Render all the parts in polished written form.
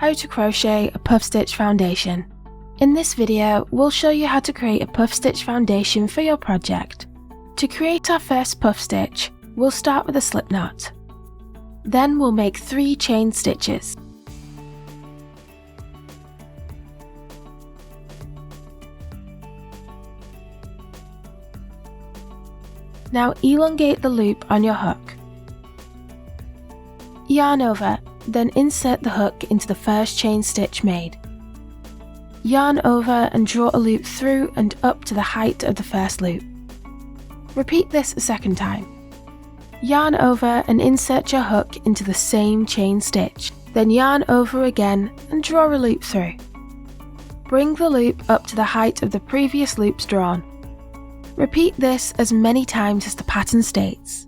how to crochet a puff stitch foundation. In this video, we'll show you how to create a puff stitch foundation for your project. To create our first puff stitch, we'll start with a slip knot. Then we'll make 3 chain stitches. Now elongate the loop on your hook. Yarn over, then insert the hook into the first chain stitch made. Yarn over and draw a loop through and up to the height of the first loop. Repeat this a second time. Yarn over and insert your hook into the same chain stitch, then yarn over again and draw a loop through. Bring the loop up to the height of the previous loops drawn. Repeat this as many times as the pattern states.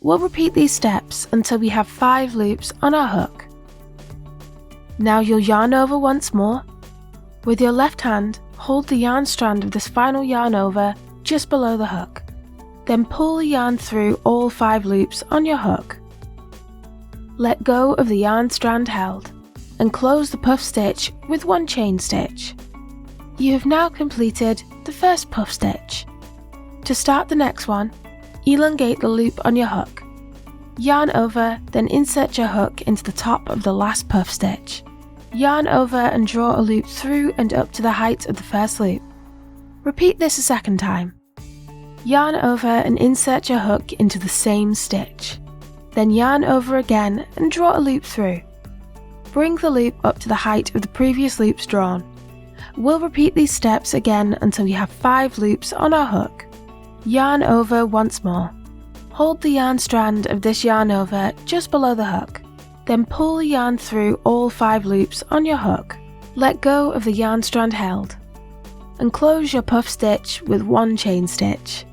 We'll repeat these steps until we have 5 loops on our hook. Now you'll yarn over once more. With your left hand, hold the yarn strand of this final yarn over just below the hook. Then pull the yarn through all 5 loops on your hook. Let go of the yarn strand held and close the puff stitch with 1 chain stitch. You have now completed the first puff stitch. To start the next one, elongate the loop on your hook. Yarn over, then insert your hook into the top of the last puff stitch. Yarn over and draw a loop through and up to the height of the first loop. Repeat this a second time. Yarn over and insert your hook into the same stitch. Then yarn over again and draw a loop through. Bring the loop up to the height of the previous loops drawn. We'll repeat these steps again until we have 5 loops on our hook. Yarn over once more. Hold the yarn strand of this yarn over just below the hook. Then pull the yarn through all 5 loops on your hook. Let go of the yarn strand held. And close your puff stitch with 1 chain stitch.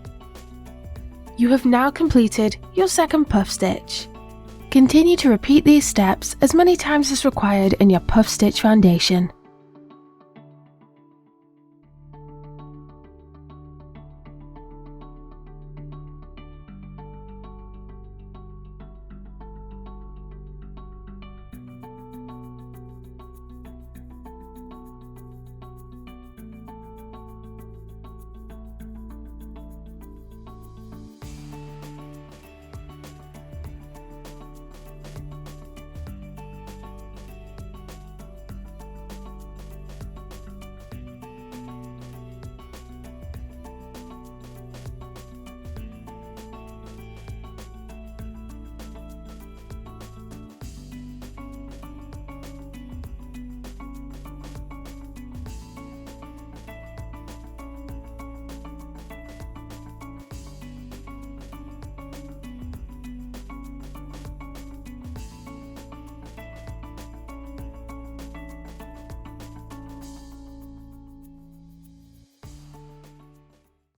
You have now completed your second puff stitch. Continue to repeat these steps as many times as required in your puff stitch foundation.